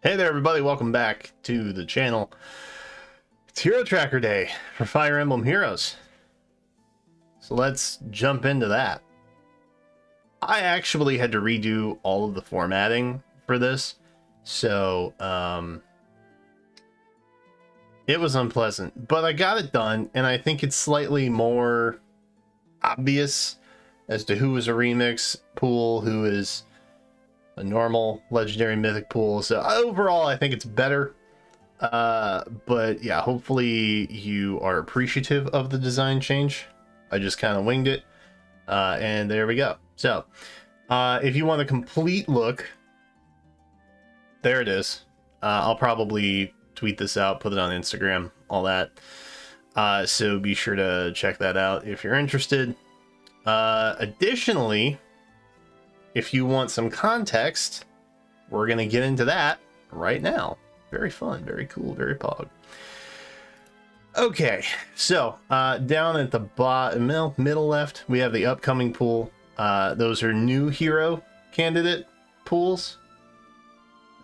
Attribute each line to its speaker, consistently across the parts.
Speaker 1: Hey there everybody, welcome back to the channel. It's Hero Tracker Day for Fire Emblem Heroes. So let's jump into that. I actually had to redo all of the formatting for this, so it was unpleasant, but I got it done, and I think it's slightly more obvious as to who is a remix pool, who is a normal legendary mythic pool. So overall I think it's better, but yeah, hopefully you are appreciative of the design change. I just kind of winged it, and there we go. So if you want a complete look, there it is. I'll probably tweet this out, put it on Instagram, all that, so be sure to check that out if you're interested. Additionally, if you want some context, we're going to get into that right now. Very fun, very cool, very pog. Okay, so down at the bottom, middle left, we have the upcoming pool. Those are new hero candidate pools.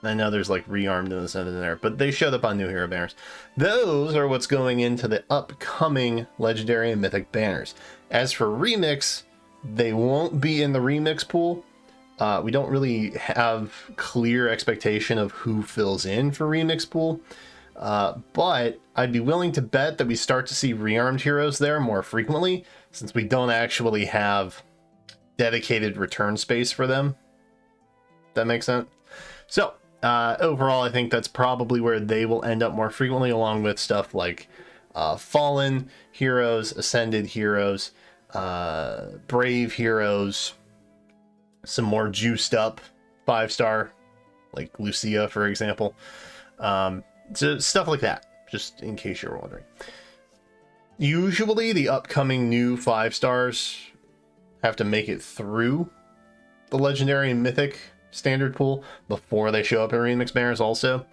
Speaker 1: I know there's like rearmed in the center there, but they showed up on new hero banners. Those are what's going into the upcoming legendary and mythic banners. As for remix, they won't be in the remix pool. We don't really have clear expectation of who fills in for remix pool, but I'd be willing to bet that we start to see rearmed heroes there more frequently, since we don't actually have dedicated return space for them. That makes sense. So overall, I think that's probably where they will end up more frequently, along with stuff like fallen heroes, ascended heroes, brave heroes, some more juiced up 5-star, like Lucia, for example. So stuff like that, just in case you're wondering. Usually the upcoming new 5-stars have to make it through the legendary and mythic standard pool before they show up in remix banners also.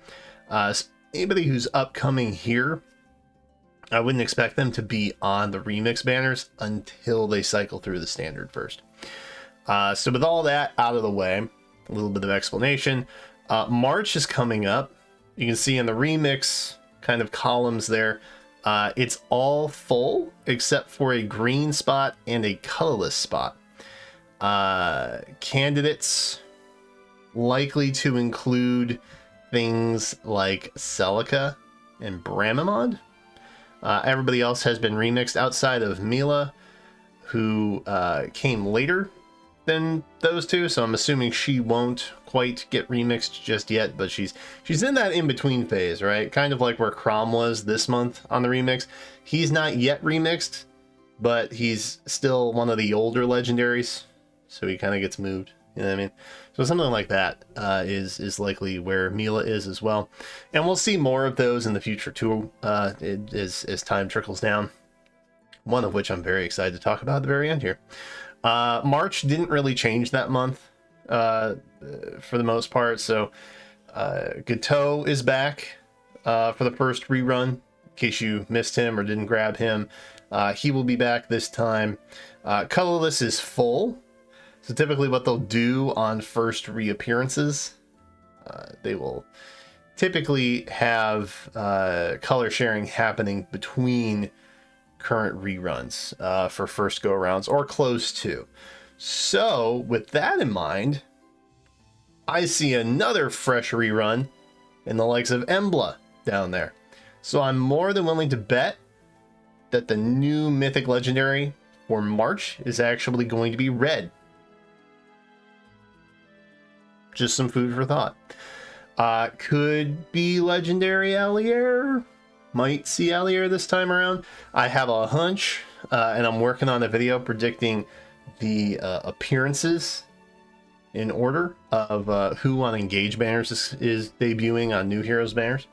Speaker 1: So anybody who's upcoming here, I wouldn't expect them to be on the remix banners until they cycle through the standard first. So with all that out of the way, a little bit of explanation. March is coming up. You can see in the remix kind of columns there, it's all full except for a green spot and a colorless spot. Candidates likely to include things like Celica and Bramimond. Everybody else has been remixed outside of Mila, who came later than those two, so I'm assuming she won't quite get remixed just yet, but she's in that in-between phase, right? Kind of like where Crom was this month on the remix. He's not yet remixed, but he's still one of the older legendaries, so he kind of gets moved, you know what I mean? So something like that is likely where Mila is as well, and we'll see more of those in the future too, as time trickles down, one of which I'm very excited to talk about at the very end here. March didn't really change that month for the most part, so Gateau is back for the first rerun, in case you missed him or didn't grab him. He will be back this time. Colorless is full, so typically what they'll do on first reappearances, they will typically have color sharing happening between current reruns for first go arounds or close to. So with that in mind, I see another fresh rerun in the likes of Emblem down there. So I'm more than willing to bet that the new mythic legendary for March is actually going to be red. Just some food for thought. Could be legendary Allier. Might see Allier this time around. I have a hunch, and I'm working on a video predicting the appearances in order of who on Engage banners is debuting on New Heroes banners.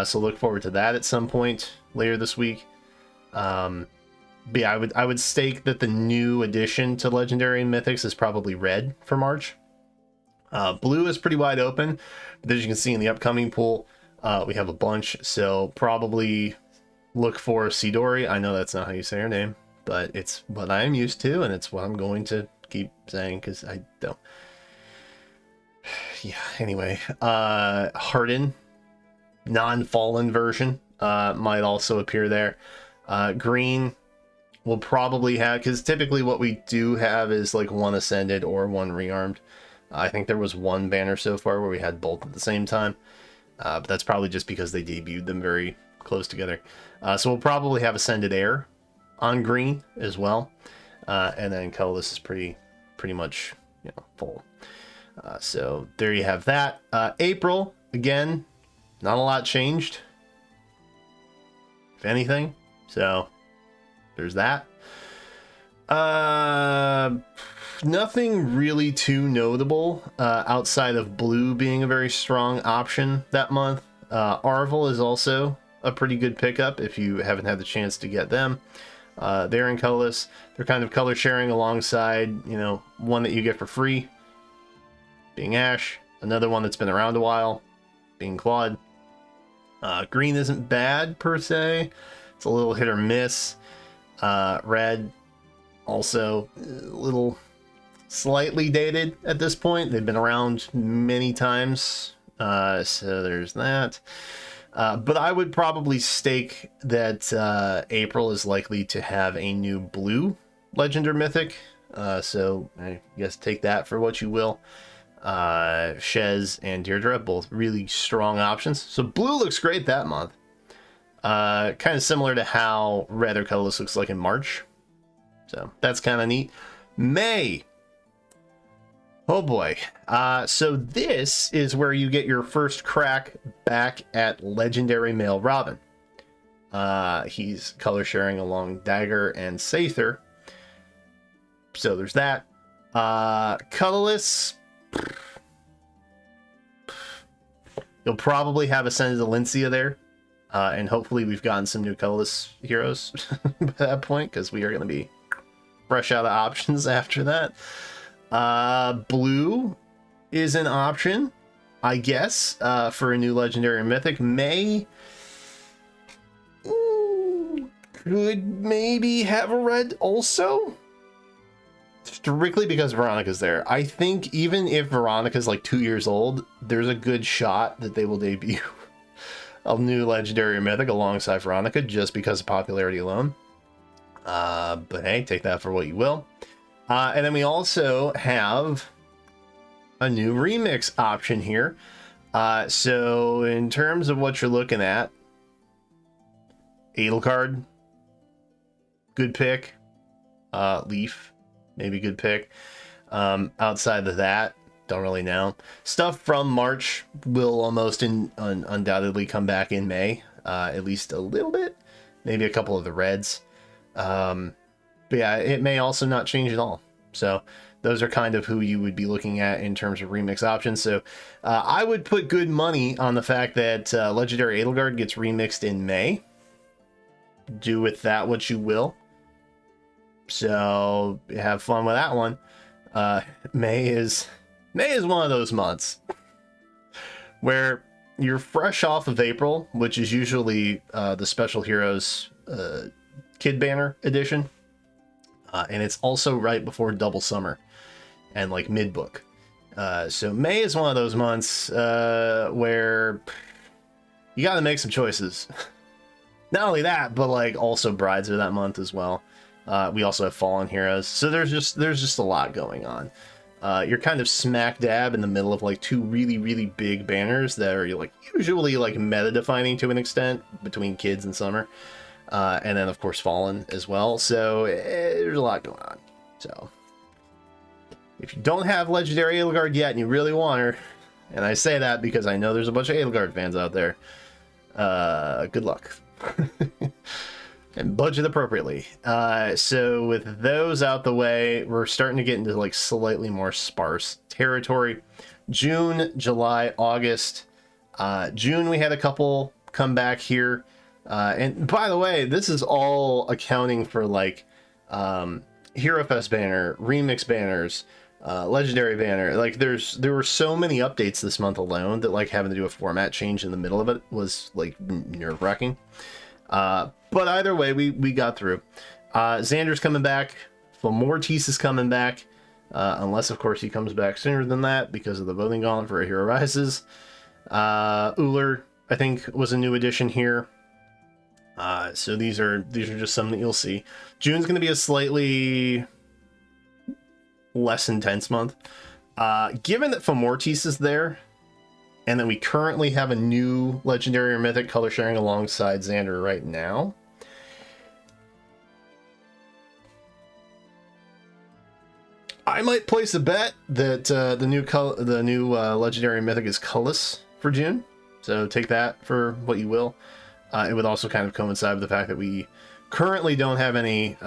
Speaker 1: So look forward to that at some point later this week. But yeah, I would stake that the new addition to Legendary and Mythics is probably red for March. Blue is pretty wide open, but as you can see in the upcoming pool, we have a bunch, so probably look for Sidori. I know that's not how you say her name, but it's what I am used to, and it's what I'm going to keep saying, because I don't Yeah, anyway, Harden, non-fallen version, might also appear there. Green will probably have, because typically what we do have is like one ascended or one rearmed. I think there was one banner so far where we had both at the same time, but that's probably just because they debuted them very close together. So we'll probably have ascended air on green as well, and then colorless is pretty much, you know, full. So there you have that. April, again, not a lot changed, if anything. So there's that. Nothing really too notable outside of blue being a very strong option that month. Arvel is also a pretty good pickup if you haven't had the chance to get them. They're in colorless. They're kind of color sharing alongside, you know, one that you get for free, being Ash. Another one that's been around a while, being Claude. Green isn't bad per se. It's a little hit or miss. Red, also a little slightly dated at this point. They've been around many times. So there's that. But I would probably stake that April is likely to have a new blue legend or mythic. So I guess take that for what you will. Shez and Deirdre, both really strong options. So blue looks great that month. Kind of similar to how red or colorless looks like in March. So that's kind of neat. May. Oh boy. So this is where you get your first crack back at legendary male Robin. He's color sharing along Dagger and Sather. So there's that. Colorless. You'll probably have Ascended Alencia there. And hopefully we've gotten some new colorless heroes by that point, because we are going to be fresh out of options after that. Blue is an option, I guess, for a new legendary mythic. May could maybe have a red also, strictly because Veronica's there. I think even if Veronica's like 2 years old, there's a good shot that they will debut a new legendary mythic alongside Veronica just because of popularity alone. But hey, take that for what you will. And then we also have a new remix option here. So in terms of what you're looking at, Edelgard, good pick. Leaf, maybe good pick. Outside of that, don't really know. Stuff from March will almost undoubtedly come back in May, at least a little bit. Maybe a couple of the reds. But yeah, it may also not change at all. So those are kind of who you would be looking at in terms of remix options. So I would put good money on the fact that Legendary Edelgard gets remixed in May. Do with that what you will. So have fun with that one. May is one of those months where you're fresh off of April, which is usually the Special Heroes Kid Banner edition. And it's also right before Double Summer and like mid-book. So May is one of those months where you got to make some choices. Not only that, but like also Brides are that month as well. We also have Fallen Heroes. So there's just a lot going on. You're kind of smack dab in the middle of like two really, really big banners that are like usually like meta defining to an extent between Kids and Summer. And then of course Fallen as well. So there's a lot going on. So if you don't have Legendary Edelgard yet and you really want her, and I say that because I know there's a bunch of Edelgard fans out there, good luck. And budget appropriately. So with those out the way, we're starting to get into like slightly more sparse territory. June, July, August. June we had a couple come back here. And by the way, this is all accounting for like Hero Fest banner, remix banners, legendary banner. Like there were so many updates this month alone that like having to do a format change in the middle of it was like nerve-wracking. But either way, we got through. Xander's coming back. Mortis is coming back. unless, of course, he comes back sooner than that because of the voting gauntlet for A Hero Rises. Uller, I think, was a new addition here. So these are just some that you'll see. June's going to be a slightly less intense month. Given that Fomortis is there, and that we currently have a new legendary or mythic color sharing alongside Xander right now, I might place a bet that the new legendary mythic is colorless for June. So take that for what you will. It would also kind of coincide with the fact that we currently don't have any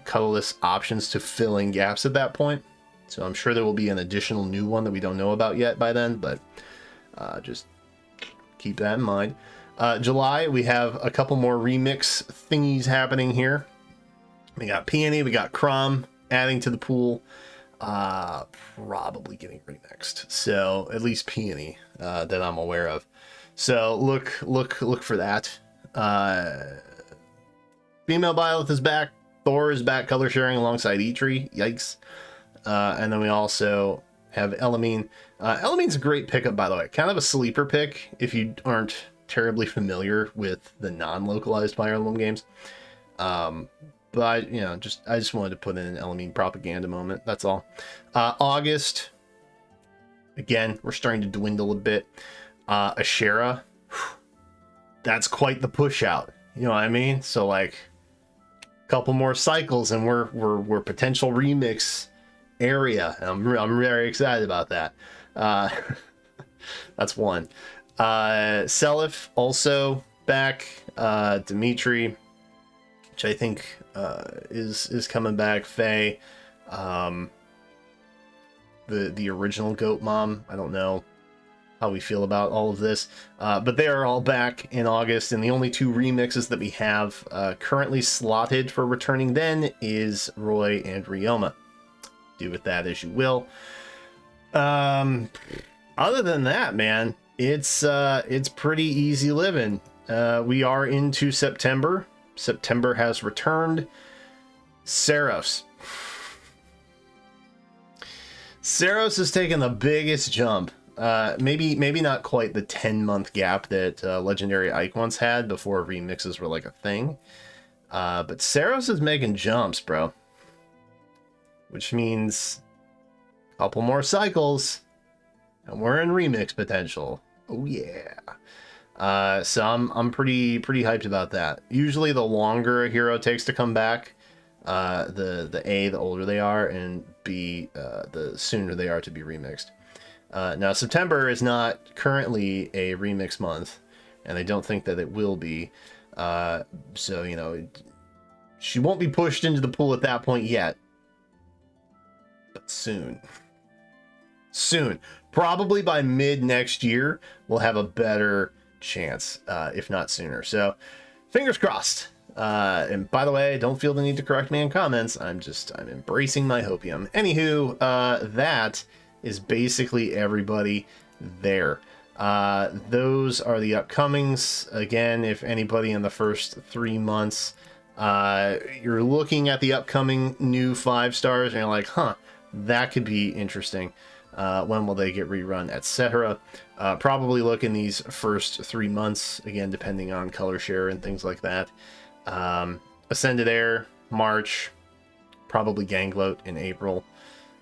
Speaker 1: colorless options to fill in gaps at that point. So I'm sure there will be an additional new one that we don't know about yet by then, but just keep that in mind. July, we have a couple more remix thingies happening here. We got Peony, we got Crom adding to the pool. Probably getting remixed. So at least Peony that I'm aware of. So look for that. Female Byleth is back. Thor is back color sharing alongside Eitri. Yikes. And then we also have Elamine. Elamine's a great pickup, by the way. Kind of a sleeper pick if you aren't terribly familiar with the non-localized Fire Emblem games. But you know, I just wanted to put in an Elamine propaganda moment. That's all. August. Again, we're starting to dwindle a bit. Ashera. That's quite the push out. You know what I mean? So like a couple more cycles and we're potential remix area. I'm very excited about that. That's one. Seliph also back. Dimitri, which I think is coming back. Faye, the original Goat Mom. I don't know how we feel about all of this, but they are all back in August, and the only two remixes that we have currently slotted for returning then is Roy and Ryoma. Do with that as you will. Other than that, man, it's pretty easy living. We are into September. September has returned. Saros. Saros has taken the biggest jump. Maybe not quite the 10-month gap that Legendary Ike once had before remixes were like a thing. But Saros is making jumps, bro. Which means a couple more cycles and we're in remix potential. Oh yeah. So I'm pretty hyped about that. Usually the longer a hero takes to come back, the older they are, and B, the sooner they are to be remixed. Now September is not currently a remix month, and I don't think that it will be. So you know, she won't be pushed into the pool at that point yet, but soon. Probably by mid next year, we'll have a better chance, if not sooner. So fingers crossed. And by the way, don't feel the need to correct me in comments. I'm embracing my hopium. Anywho, that is basically everybody there. Those are the upcomings. Again, if anybody in the first 3 months, you're looking at the upcoming new 5 stars and you're like, huh, that could be interesting. When will they get rerun, etc. Probably look in these first 3 months, again, depending on color share and things like that. Ascended Air, March, probably Gangloat in April.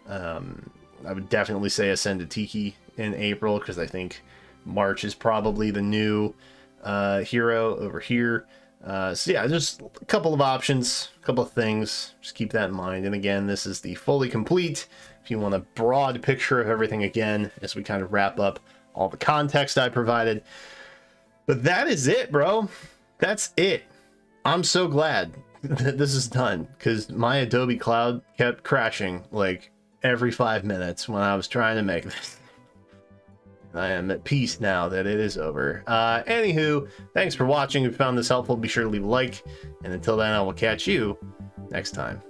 Speaker 1: I would definitely say Ascended Tiki in April, because I think March is probably the new hero over here. So yeah, just a couple of options, a couple of things. Just keep that in mind. And again, this is the fully complete. If you want a broad picture of everything again, as we kind of wrap up all the context I provided. But that is it, bro. That's it. I'm so glad that this is done, because my Adobe Cloud kept crashing like every 5 minutes when I was trying to make this. I am at peace now that it is over. Anywho, thanks for watching. If you found this helpful, be sure to leave a like. And until then, I will catch you next time.